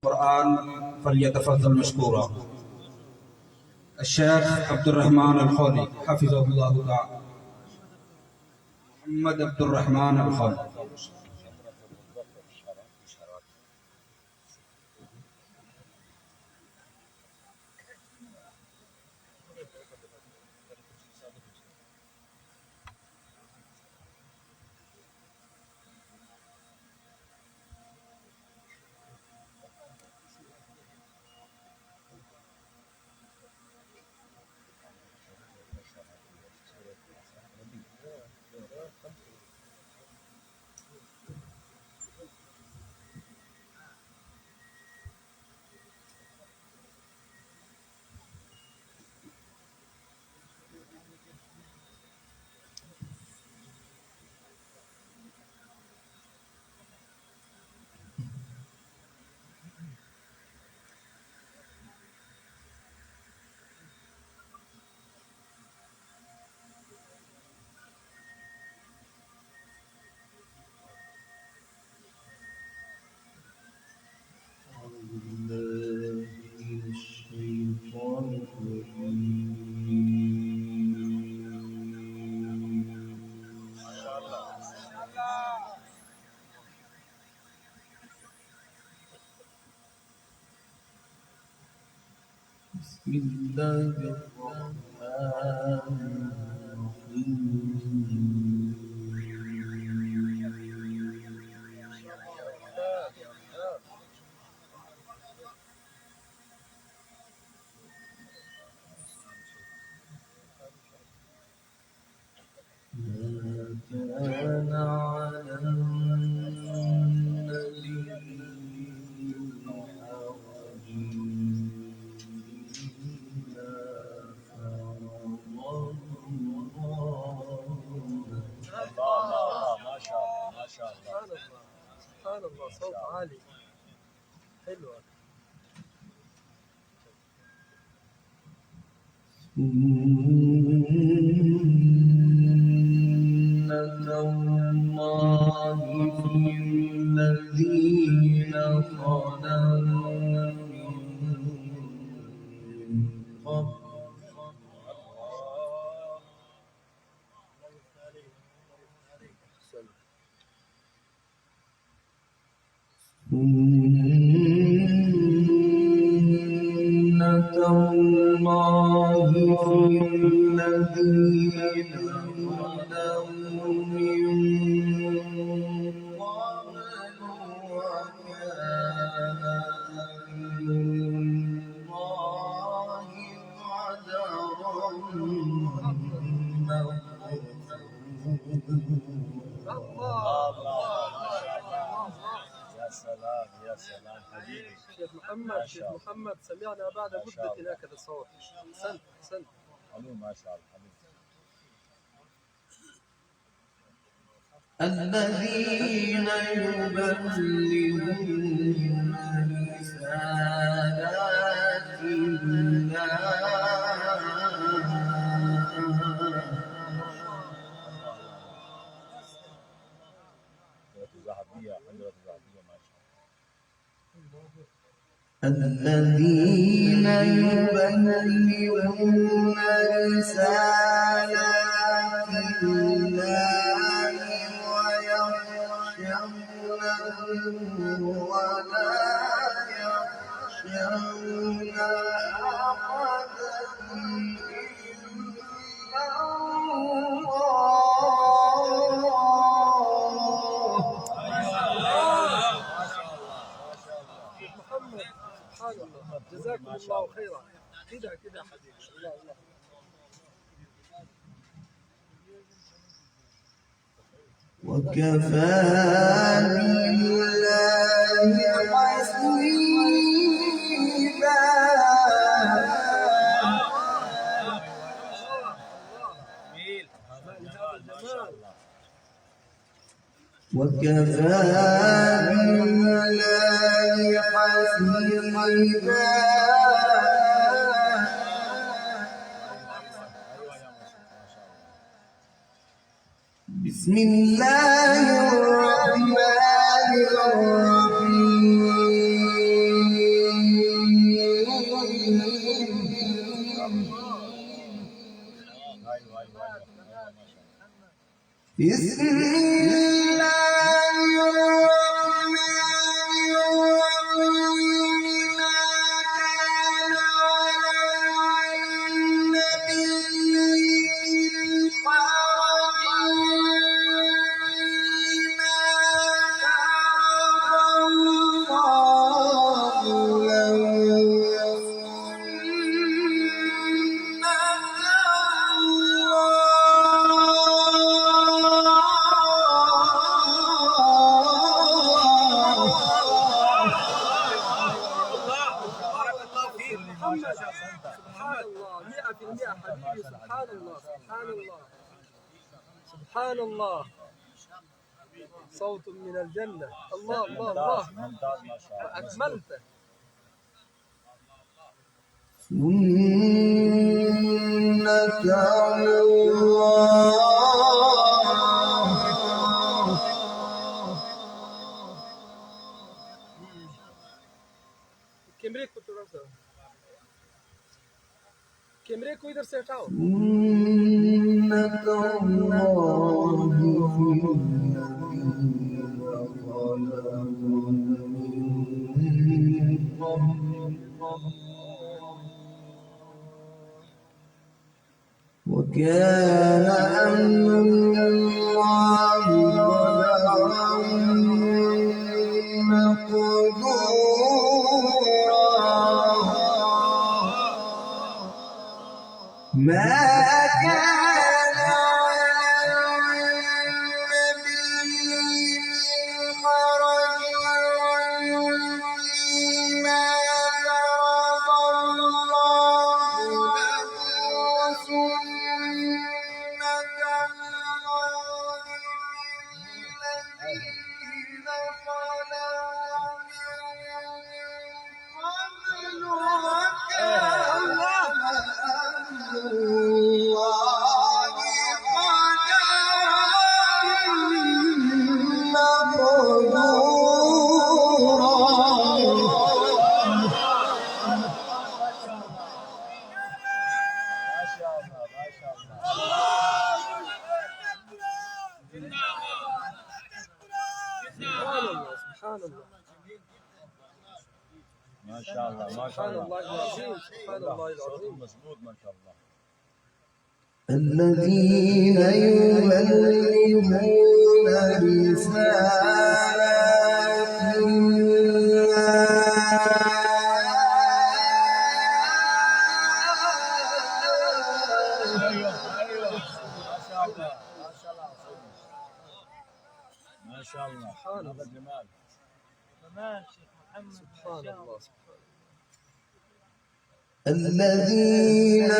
القرآن فليتفضل مشكورا. الشيخ عبد الرحمن الخولي حفظه الله تعالى. محمد عبد الرحمن الخولي. بسم الله الرحمن الرحيم. ما كان على النبي حرج إلا فرض الله. ما شاء الله ما شاء الله سبحان الله صوت عالي حلوة. سنة الله في الذين خلوا من قبل سنة الله في الذين خلوا من قبل وكان الله قدرا يا سلام يا سلام حبيبي شيخ محمد سمعنا بعد مدة هكذا الصوت. أحسنت حلو ما شاء الله حبيبي. الذين يبلغون رسالات الذين يبلغون رسالات الله ويخشونه ولا يخشون أحدا إلا محمد جزاكم الله خيرا. كده حبيبي الله. وكفى بالله حسيبا. وكفى بالله حسيبا. بسم الله الرحمن الرحيم. بسم الله الرحمن الرحيم ما كان على النبي حرج محمد سبحان الله 100% حبيبي سبحان الله سبحان الله سبحان الله صوت من الجنة الله الله الله ممتاز ما شاء الله. أكملته سنة الله कैमरे को थोड़ा सा कैमरे को इधर से हटाओ سنة الله في الذين خلقوا من قبل وكان أمر الله قدرا مقدورا ما كان على النبي من حرج فيما فرض الله له سنة الله الذين خلوا من قبل وكان الله قدرا ما شاء الله ما شاء سبحان الله. الله العظيم سبحان الله العظيم مظبوط ما شاء الله. الذين يبلغون رسالات ما شاء الله سبحان هذا الله. جمال. سبحان الله الذين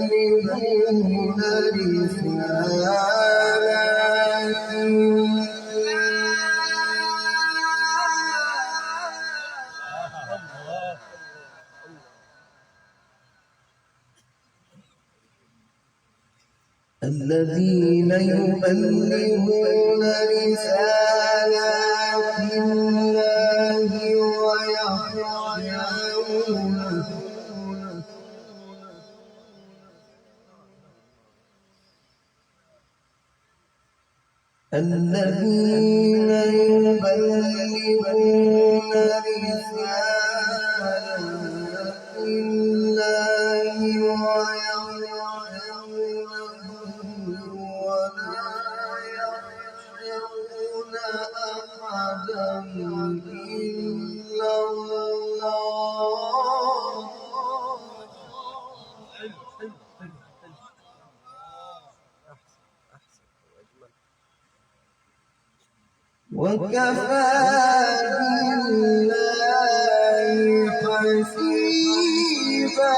يبلغون رسالات الذين يبلغون رسالات الله ويخشونه الذين يبلغون رسالات الله ويخشونه ولا يخشون أحدا إلا الله وكفى بالله حسيبا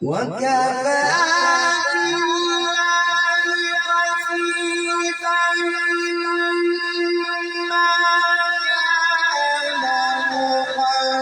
وكفى بالله حسيبا ما كان محمد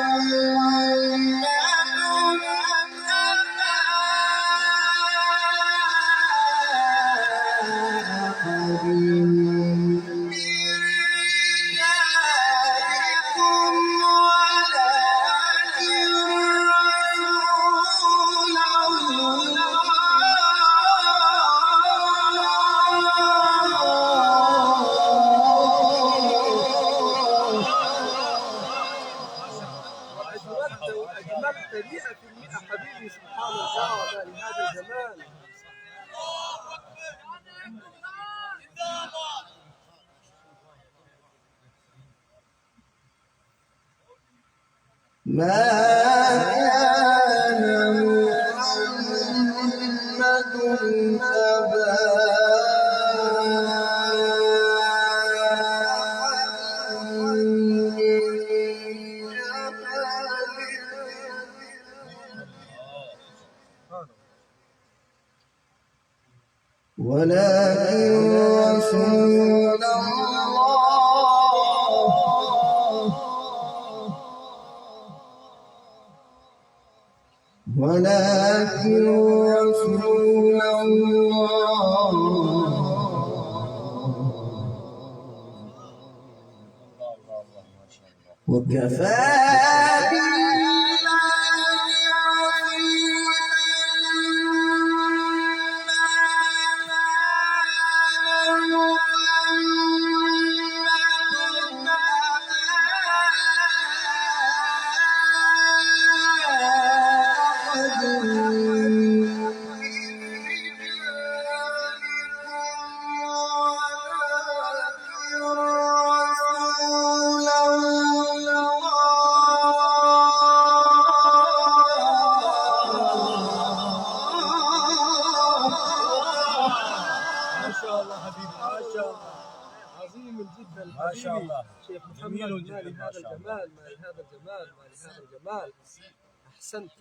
ما كان محمد أبا ولكن رسول ولكن رسول الله وكفى ما شاء الله حبيبي ما شاء الله عظيم جدا ما شاء حبيبي الله. شيخ محمد جميل ما جداً، لي ما هذا شاء الله. الجمال ما لي هذا الجمال ما لي هذا الجمال أحسنت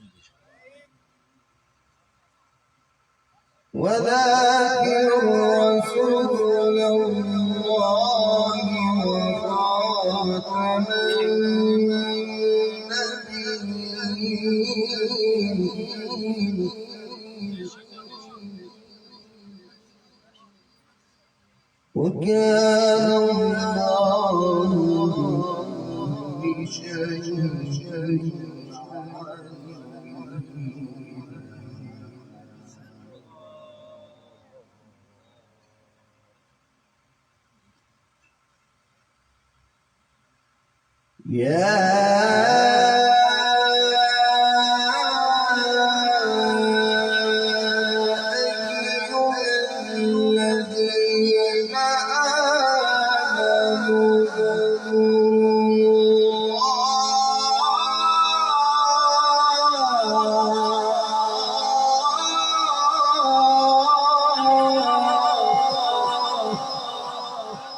وذاكر رسول الله وخاتم النبيين وكان الله بشيء يا أيها الذين آمنوا اذكروا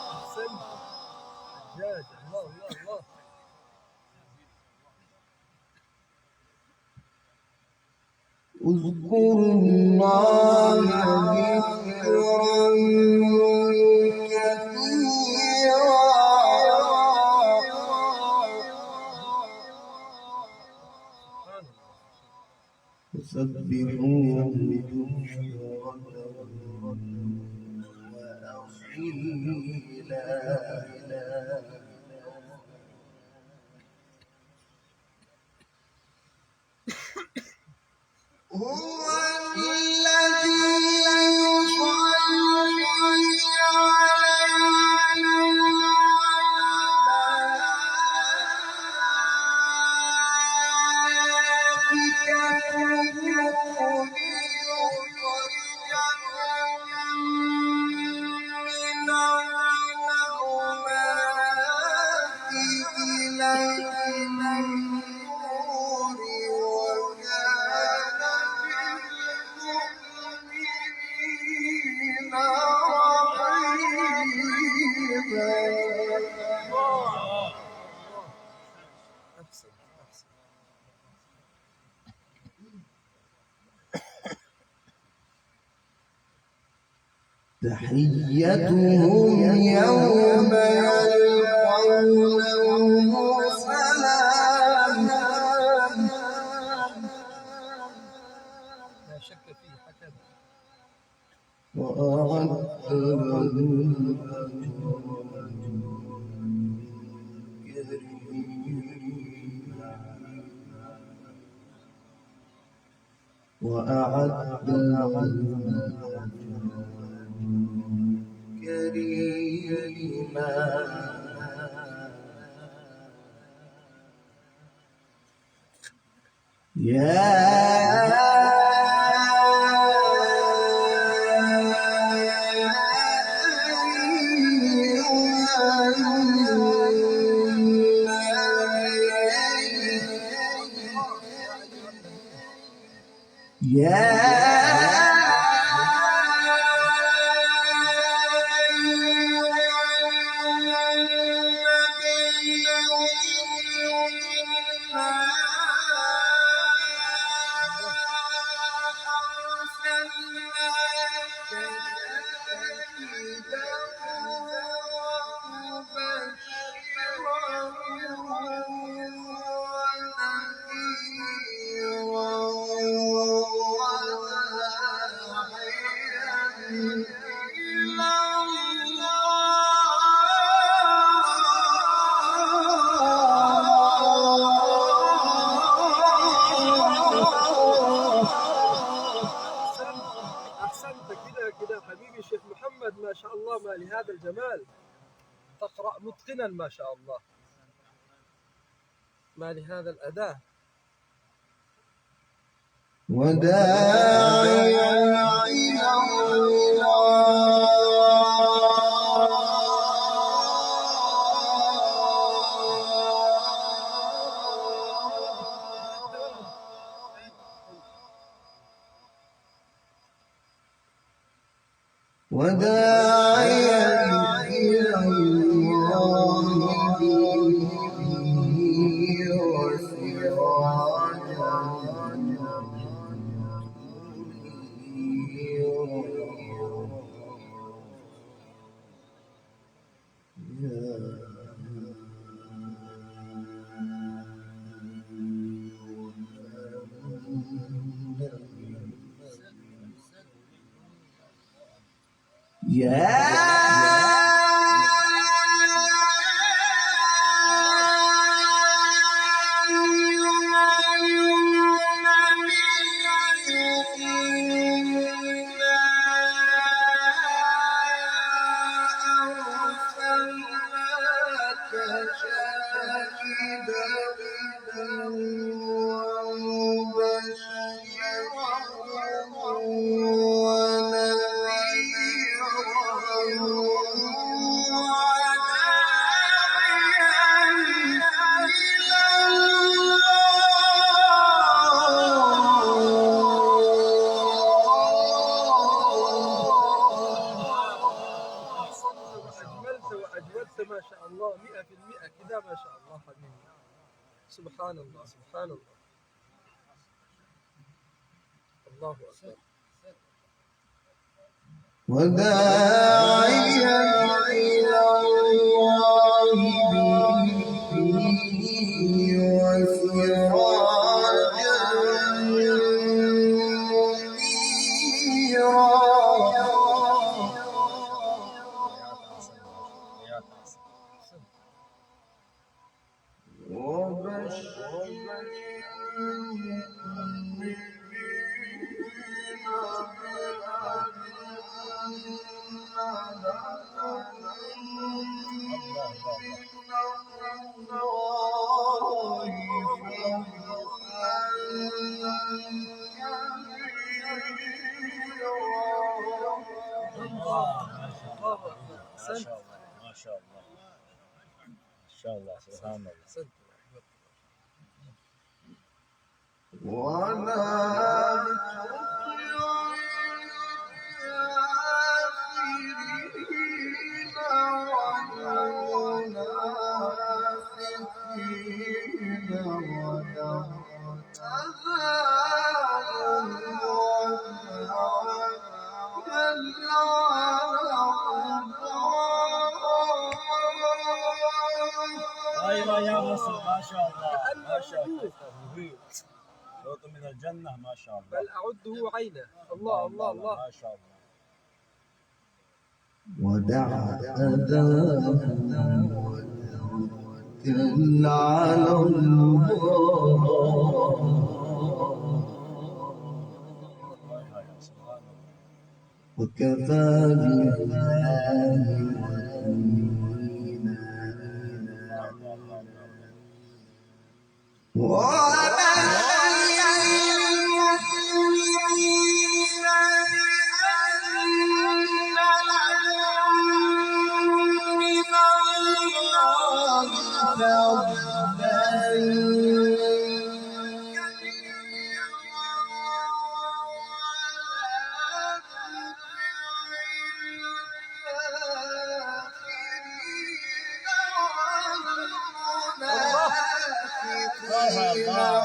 أحسنت حجاج الله الله الله اذكروا الله ذكرا كثيرا وسبحوه وأصيلا هو الذي يصلي أحسن أحسن تحيتهم يوم يلقونه سلام لا شك فيه هكذا وأعدت لهم وأعد لهم كريما أحسنت كده كده حبيبي شيخ محمد، ما شاء الله، ما لهذا الجمال. تقرأ متقنا ما شاء الله، ما لهذا الأداء. وداعيا إلى وداعيا إلى الله بإذنه وسراجا وأجودت ما شاء الله 100% كده ما شاء الله حبيبي. سبحان الله سبحان الله. الله أكبر. وداعيا إلى الله بإذنه وسراجا ما شاء الله ما شاء الله ما شاء الله سبحان الله. ايوه يا مصر ما شاء الله ما شاء الله. صوت من الجنه ما شاء الله. بل أعده عينه. الله الله الله ما شاء الله. ودع أذاه وتوكل على الله وكفى بالله الله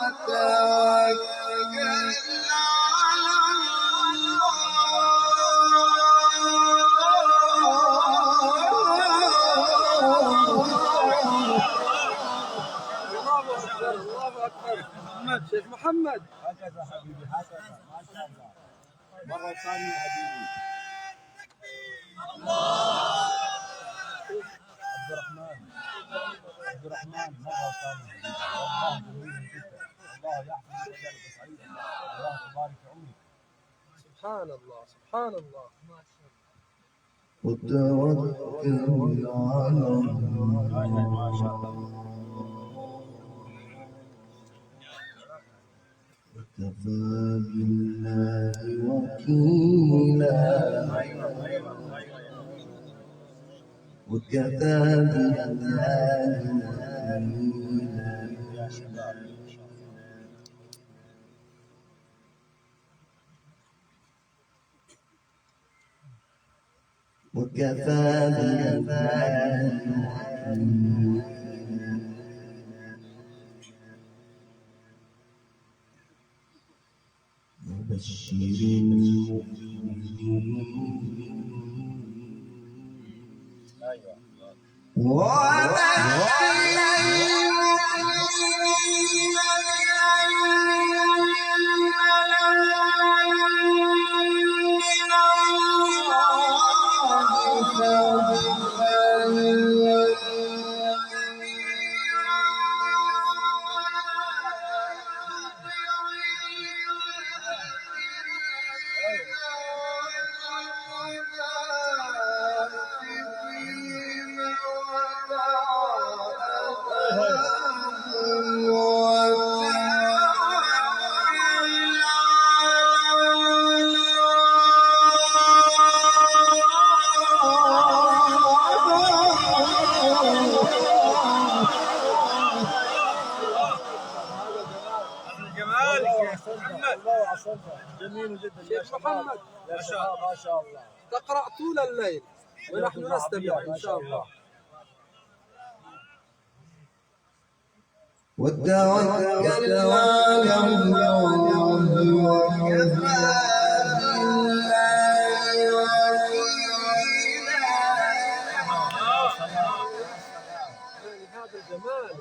أكبر. شيخ محمد. هكذا حبيبي هكذا ما شاء الله. مرة ثانية حبيبي. عبد الرحمن مرة ثانية. والله جميل جدا. الله يحفظك ويجعلك سعيدا. الله يبارك في عمرك. سبحان الله سبحان الله. وتوكل على الله ما شاء الله. وكفى بالله وكيلا وكفى بالله وكيلا يا شباب. وكفى بالله وكيلا وبشر المؤمنين جميل جدا. شيخ محمد. ما شاء الله ما شاء الله. تقرأ طول الليل ونحن نستمع إن شاء الله. وتوكل على الله وكفى هذا الجمال.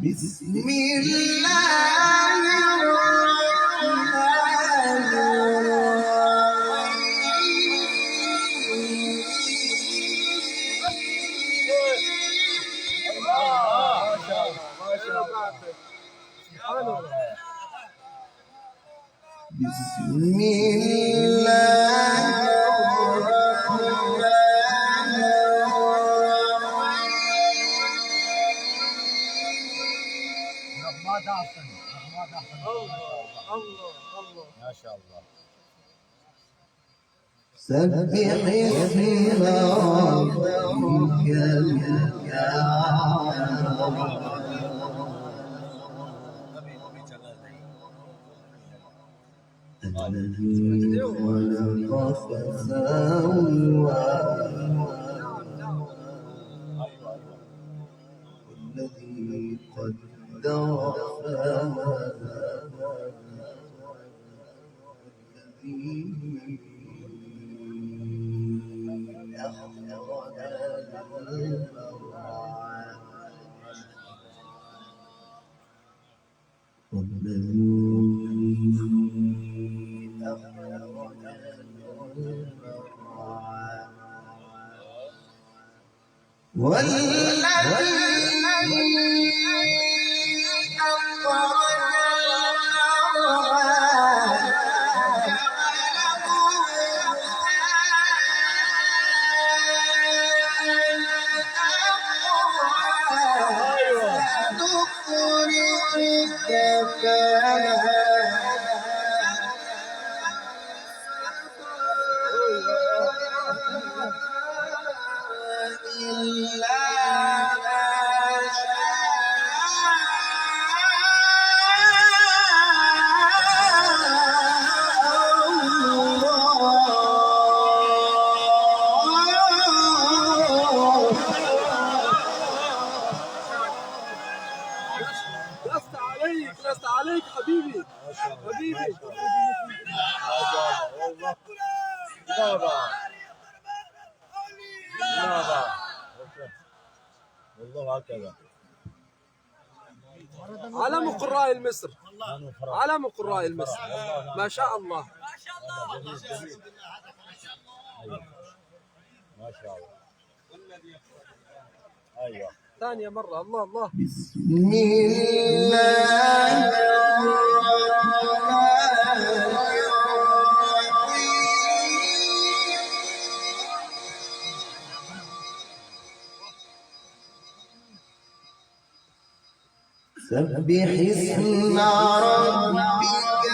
بسم الله الرحمن بسم الله الرحمن نغمات أحسن نغمات أحسن. الله الله. ما شاء الله. سبح اسم ربك الأعلى الذي خلق فسوى والذي قدر فهدى والذي أخرج المرعى ماذا؟ ماذا؟ والله هكذا. علم قراء مصر، علم قراء مصر، ما شاء الله. ما شاء الله. ايوه. ثانية مرة. الله الله. بسم الله سبح اسم ربك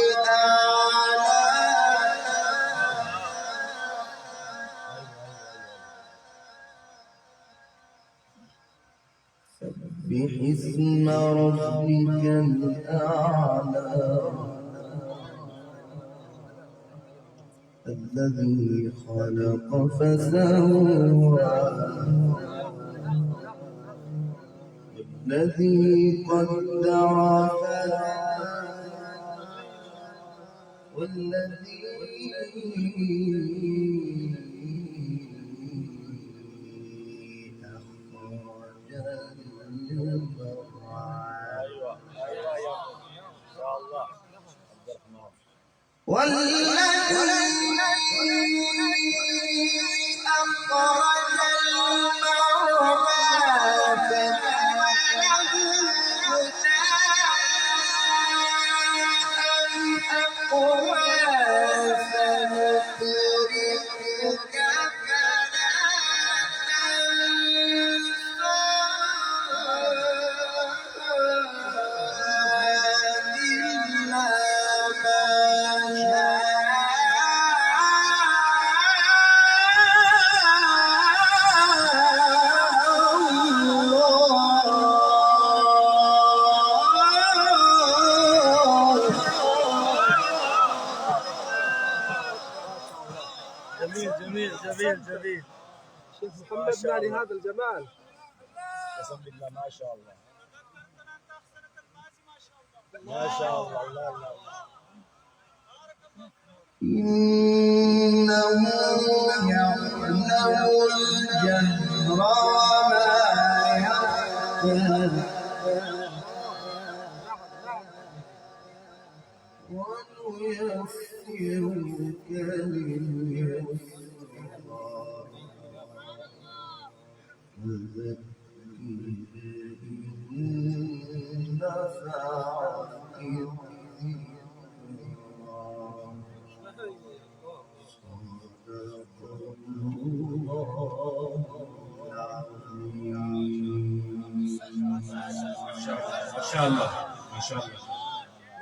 الأعلى سبح اسم ربك الأعلى الذي خلق فسوى الذي قدر فهدى والذي أخرج المرعى ايوه ايوه يا شاء الله. عبد الرحمن. والذي أخرج المرعى فجعله غثاء أحوى سنقرئك فلا تنسى إلا ما جميل جميل جميل جميل. شيخ محمد ما لهذا الجمال. قسم بالله ما شاء الله. ما شاء الله. الله الله الله. إنه يعلم الجهر وما يخفى ونيسرك لليسرى فذكر إن نفعت الذكرى صدق الله العظيم ما شاء الله ما شاء الله.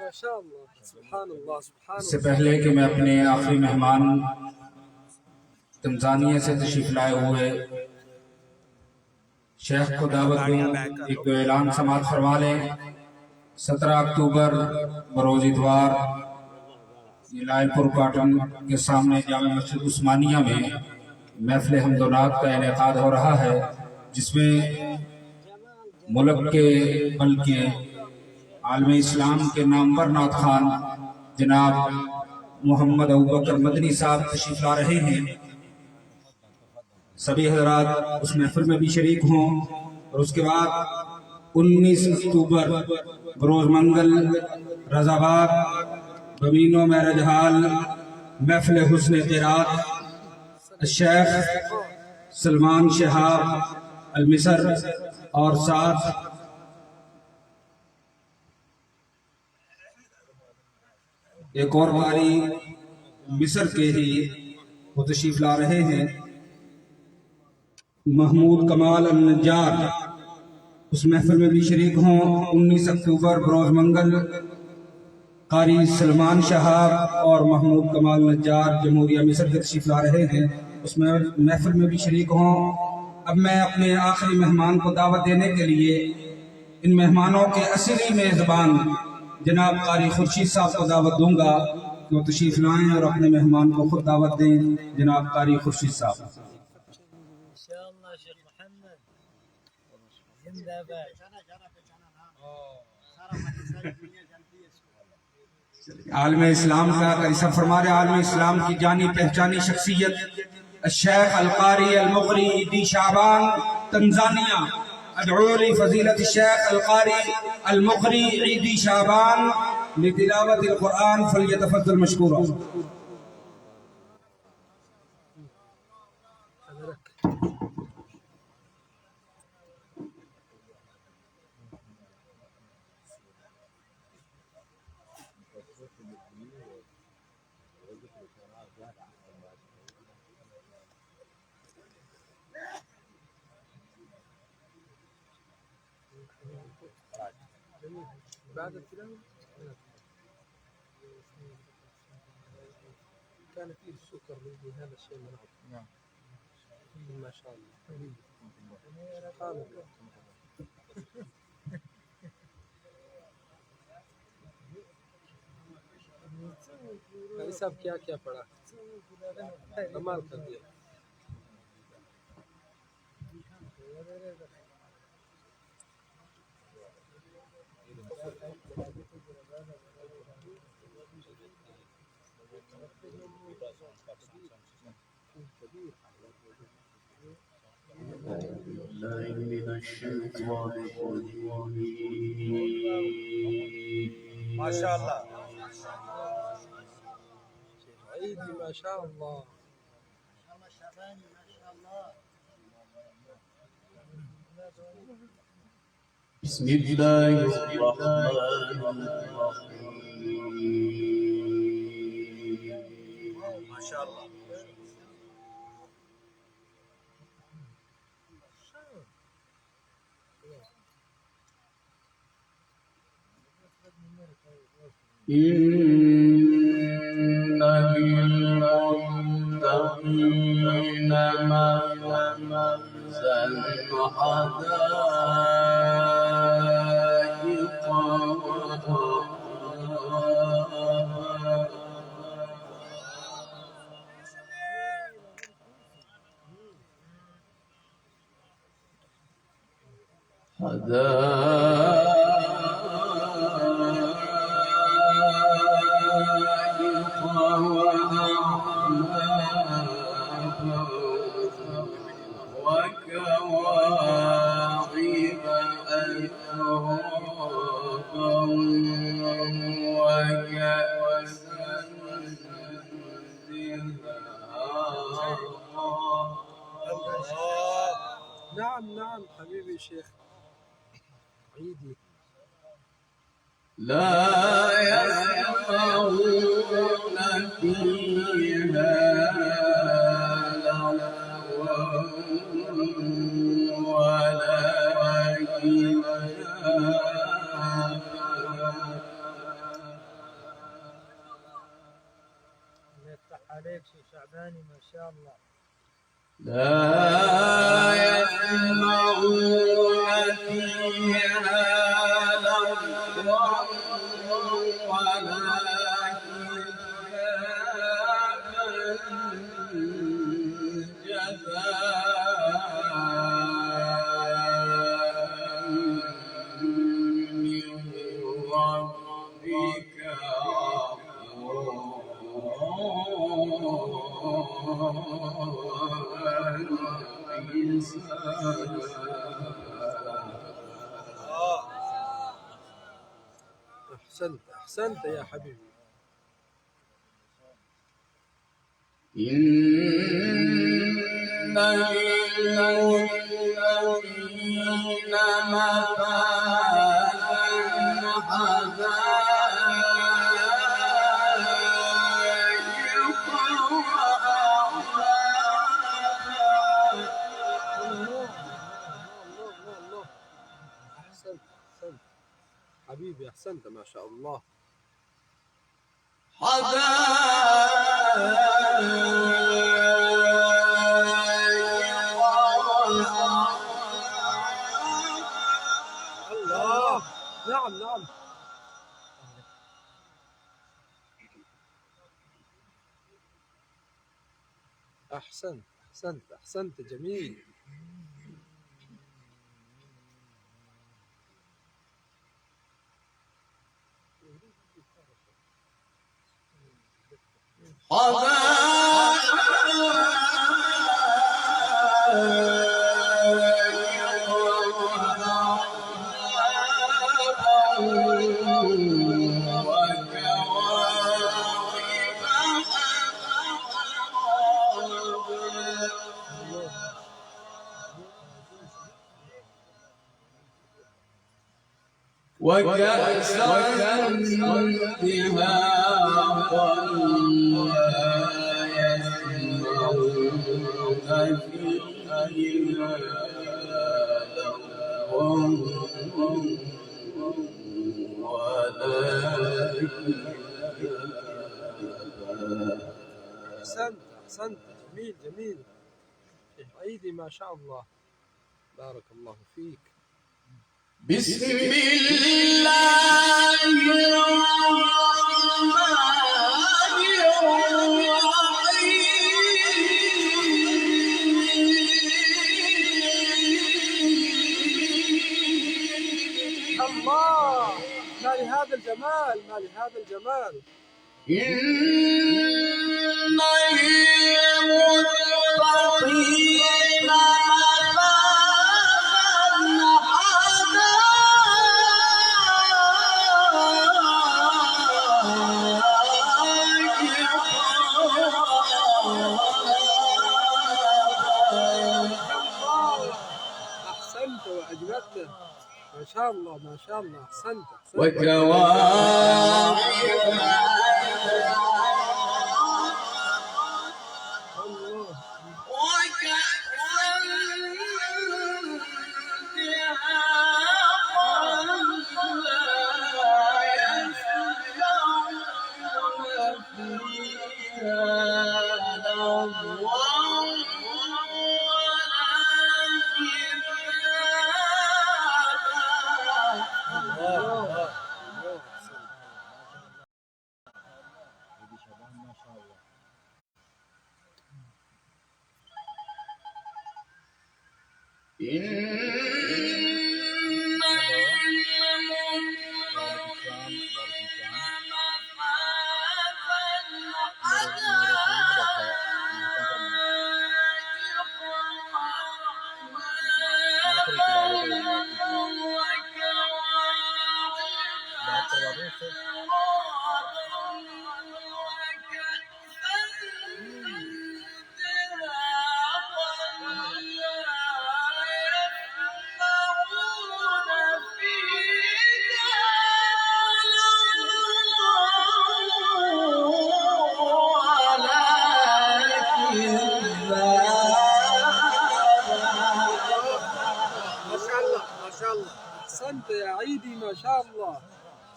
ما شاء الله. سبحان الله سبحان इससे الله. पहले कि मैं अपने आखिरी मेहमान तंजानिया से तशरीफ लाए हुए शेख को दावत दूं, एक दो ऐलान समात फरमा लें। 17 अक्टूबर बरोज इतवार लालपुर कॉटन के सामने जामा मस्जिद उस्मानिया में महफिल हमदोनात का इनेकाद हो रहा है, जिसमें मुल्क के बल्कि आलम इस्लाम के नामवर नात खान जनाब मोहम्मद अबूबकर मदनी साहब तशरीफ ला रहे हैं। सभी हजरात उस महफिल में भी शरीक हों। और उसके बाद 19 अक्टूबर बरोज मंगल रजाबाग बमीनो मैरज हाल महफिल हुस्न क़िरात शेख सलमान शहाब अलमिसर और साथ एक और बारी मिस्र के ही वो तशरीफ ला रहे हैं महमूद कमाल अल-नज्जार। उस महफिल में भी शरीक हों। 19 अक्टूबर बरोज मंगल कारी सलमान शहाब और महमूद कमाल नज्जार जमहूरिया मिस्र के तशरीफ ला रहे हैं। उसमें महफिल में भी शरीक हों। अब मैं अपने आखिरी मेहमान को दावत देने के लिए इन मेहमानों के असली मेज़बान जनाब कारी खुर्शीद साहब को दावत दूंगा कि वो तशरीफ लाएं और अपने मेहमान को खुद दावत दें। जनाब कारी खुर्शीद साहब। इंशाअल्लाह शेख मोहम्मद जिंदाबाद। आलम इस्लाम का करीसा फरमा रहे आलम इस्लाम की जानी पहचानी शख्सियत शेख अलकारी अलमुकरी ईदी शाबान तंजानिया अदऊली फजीलत शेख अलकारी अलमुकरी ईदी शाबान लितिलावत कुरान फलियतफद्दल मशकूरा। بعد التلاوة كان فيه السكر من هذا الشيء من نعم ما شاء الله سبحان الله भाई साहब क्या क्या पढ़ा कमाल कर दिया। بالله من الشيطان الرجيم ما شاء الله عيدي ما شاء الله بسم الله الرحمن الرحيم ما شاء الله إن للمتقين مفازا حدائق وكواعب أترابا وكأسا دهاقا. نعم نعم حبيبي شيخ عيدي لا يسمعون فيها لغوا ولا كذابا. يفتح عليك شيخ شعباني ما شاء الله. لا يسمعون فيها لغوا ولا كذابا جزاء من ربك أحسنت أحسنت يا حبيبي. إن للمتقين مفازا حدائق الله أحسنت أحسنت حبيبي أحسنت ما شاء الله. الله نعم نعم أحسنت أحسنت أحسنت جميل. وكأسا دهاقا لا يسمعون فيها لغوا ولا أحسنت أحسنت، جميل جميل. شيخ عيدي ما شاء الله، بارك الله فيك. بسم الله الرحمن الرحيم. الله، ما لهذا الجمال، ما لهذا الجمال. إن للمتقين أحسنت وأجملت، ما شاء الله ما شاء الله، أحسنت أحسنت. وكواعب الله. أحسنت يا عيدي ما شاء الله،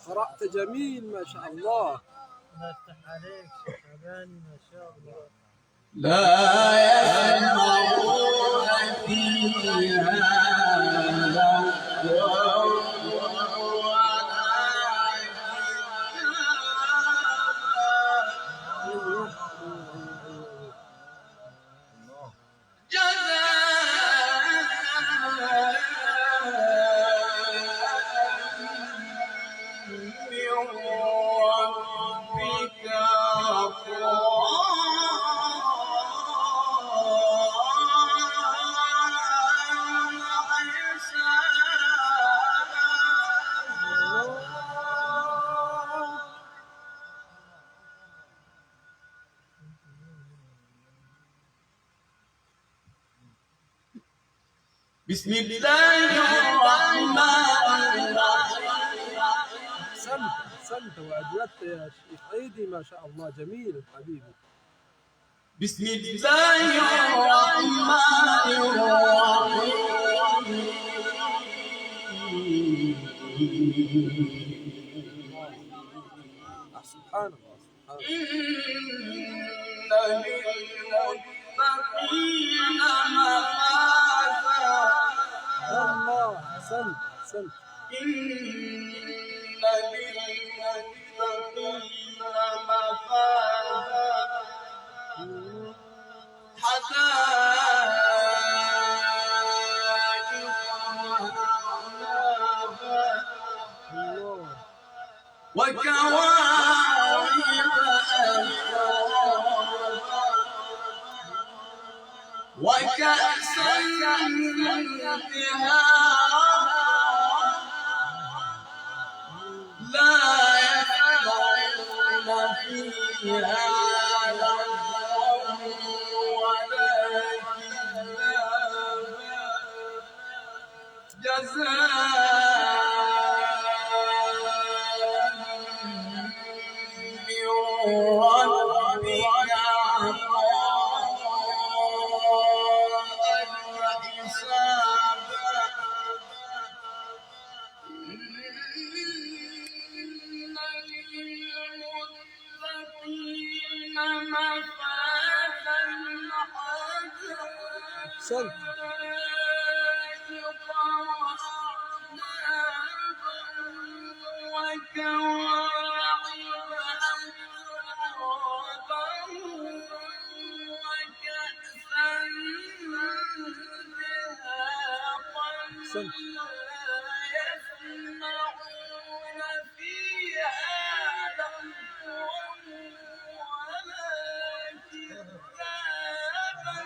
قرأت جميل ما شاء الله. الله يفتح عليك شيخ شعباني ما شاء الله. لا يسمعون فيها لغوا بسم الله الرحمن الرحيم. أحسنت أحسنت وأجودت يا شيخ عيدي ما شاء الله، جميل حبيبي. بسم الله الرحمن الرحيم. سبحان الله سبحان الله. إن للمتقين مفازا. الله، أحسنت أحسنت. إن للمتقين مفازا حدائق وأعنابا وكواعب أترابا وكأسا دهاقا لا يسمعون فيها لغوا ولا كذابا جزاء من ربك عطاء حسابا إن للمتقين مفازا أحسنت. وكواعب أترابا وكأسا دهاقا أحسنت. لا يسمعون فيها لغوا ولا كذابا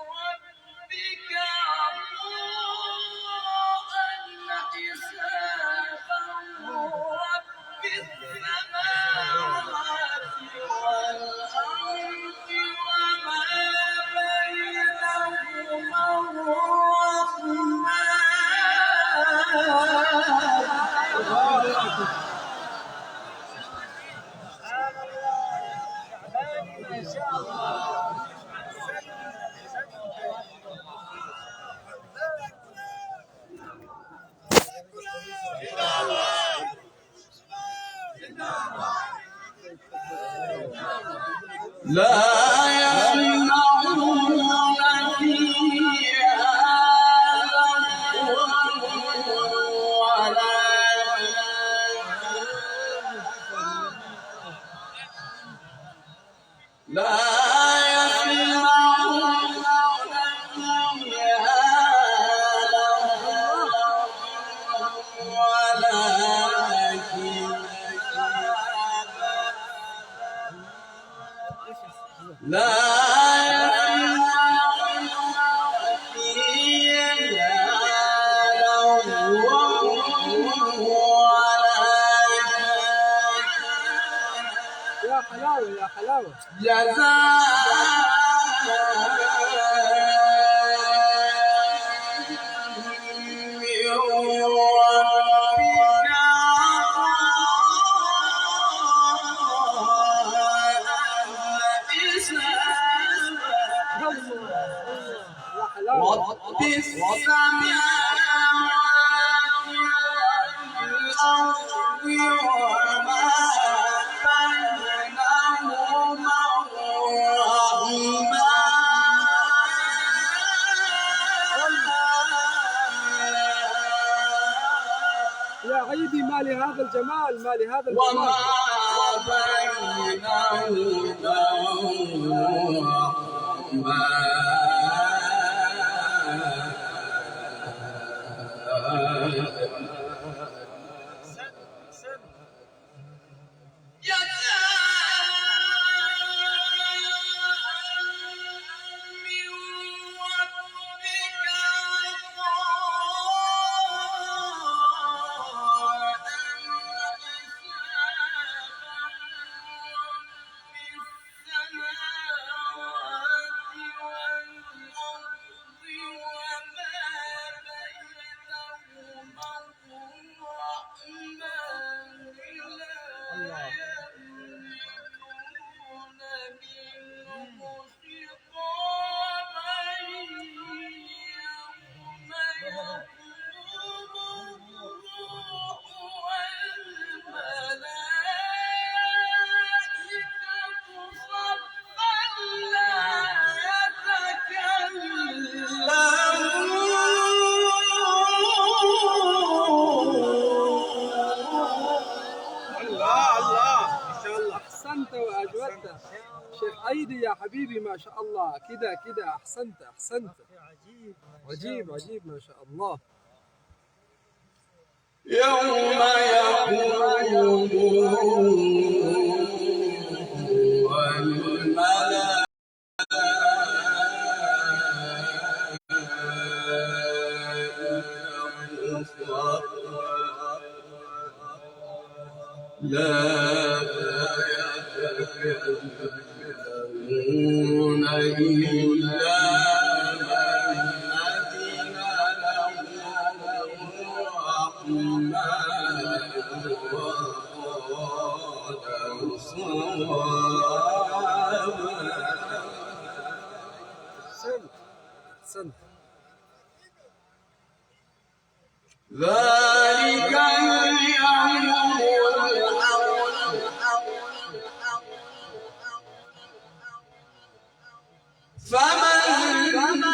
ربك عطاء حسابا رب السماوات والأرض وما بينهما الرحمن ما شاء الله. لا يسمعون فيها لغوا ولا لا يسمعون فيها لغوا ولا كذابا لا يسمعون فيها لغوا ولا يا حلاوة يا حلاوة. يا حلاوة. رب السماوات والأرض وما بينهما الرحمن يا عيدي ما لهذا الجمال، ما لهذا وما الجمال. بينهما أحسنت وأجودت شيخ عيدي يا حبيبي، ما شاء الله. كده كده أحسنت أحسنت. عجيب عجيب عجيب ما شاء الله. يوم يقوم لا يتكلمون إلا من أذن له الرحمن وقال صوابا. أحسنت. ذلك اليوم الحق فمن شاء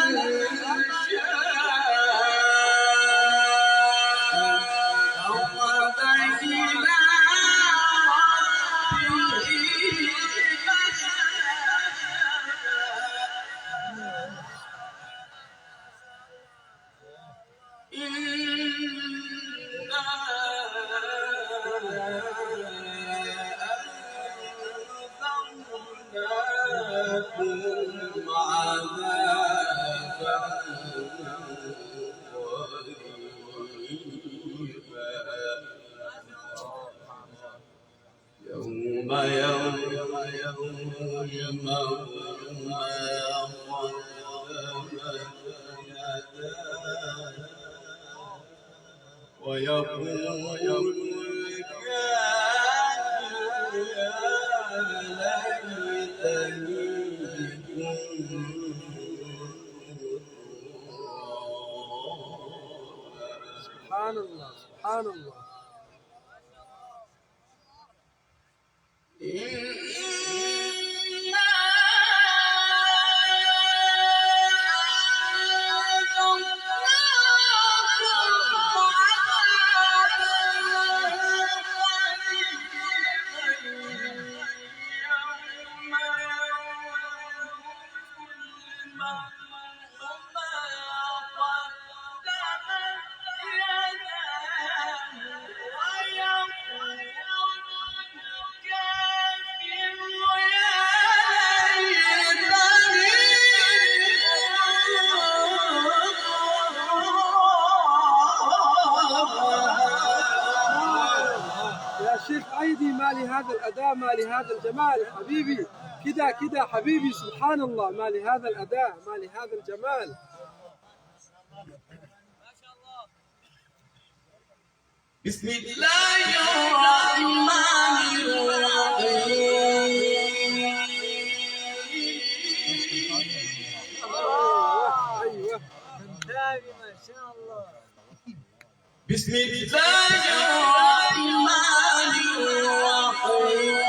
أخذ إلى ربه أنذرناكم عذابا قريبا يوم ما قدمت يداه ويقول الكافر يا ليتني كنت سبحان الله سبحان الله. يا شيخ عيدي، ما لهذا الأداء، ما لهذا الجمال حبيبي، كده حبيبي، سبحان الله، ما لهذا الأداء، ما لهذا الجمال. بسم الله الرحمن الرحيم. أيوه ما شاء الله. بسم الله الرحمن الرحيم.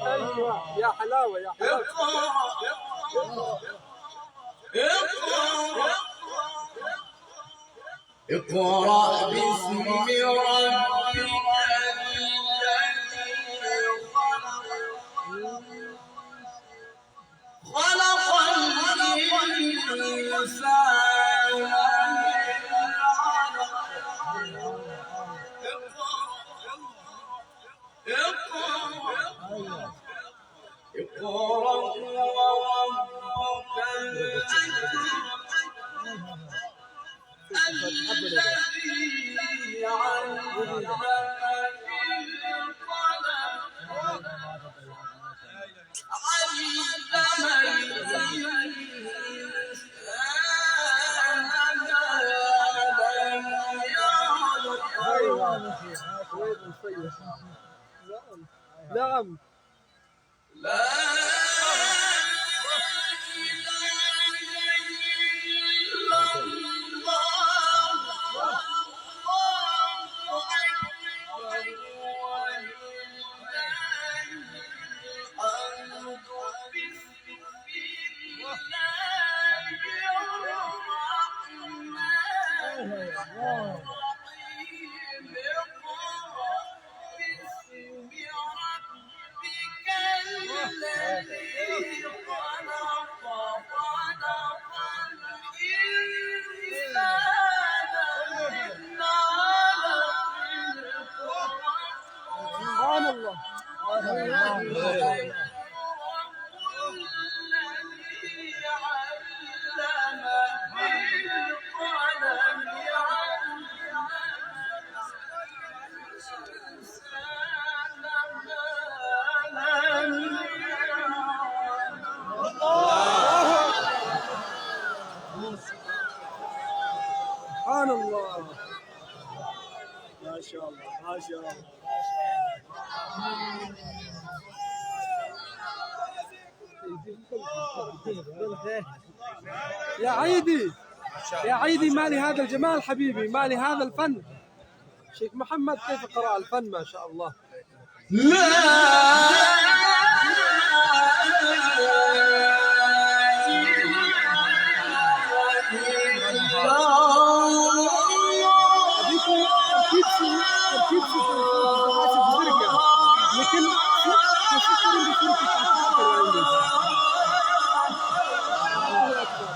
أيوه، يا حلاوة يا حلاوة. اقرأ باسم ربك الذي خلق الإنسان من علق. اقرأ وربك الأكرم الذي علم بالقلم علم الإنسان ما لم يعلم. نعم. لا سبحان الله. سبحان الله. ما شاء الله ما شاء الله. يا عيدي يا عيدي، ما لهذا الجمال حبيبي، ما لهذا الفن. شيخ محمد كيف قرأ الفن ما شاء الله. أبيكم تركيب بزرقة، لكن تفكروا بتركيب الله أكبر.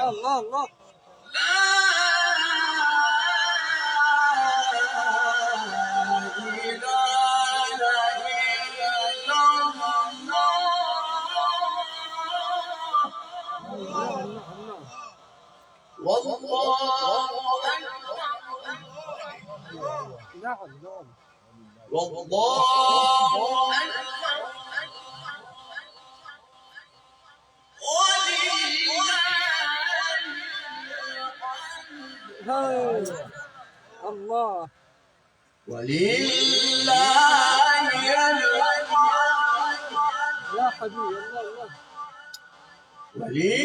الله الله. نعم نعم. والله هاي. الله. ولله يا حبيبي الله الله. ولله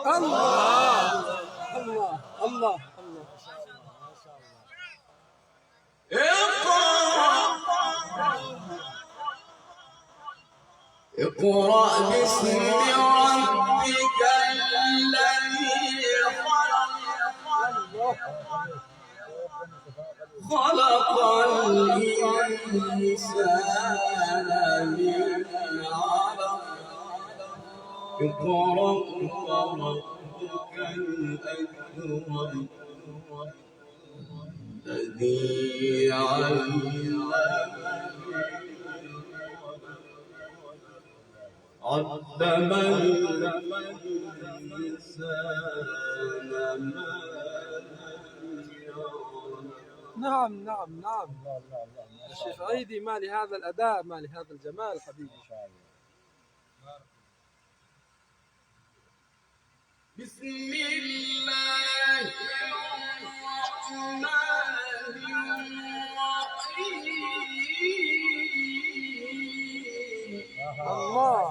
الله الله الله الله. اقرأ باسم ربك الذي خلق الإنسان من علق. اقرأ وربك الأكرم الذي علم الإنسان ما نعم نعم نعم. الشيخ عيدي، ما لهذا الأداء، ما لهذا الجمال حبيبي. بسم الله الرحمن الرحيم. الله.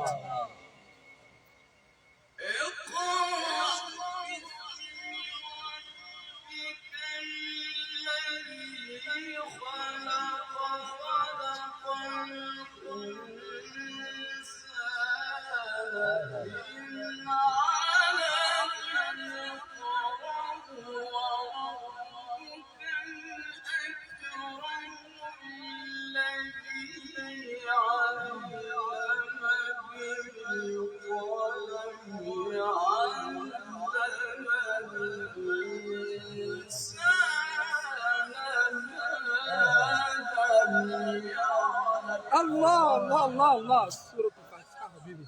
الله الله الله الله. سورة الفاتحة حبيبي.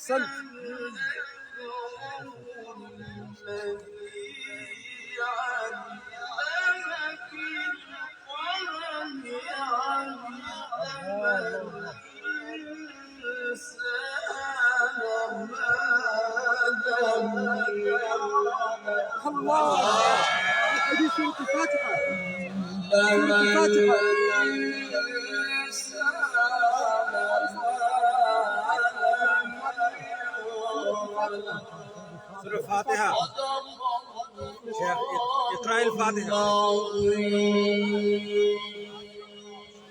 أحسنت. الله. الحديث سورة الفاتحة. سورة الفاتحة. سورة الفاتحة. شيخ اقرأ الفاتحة. الله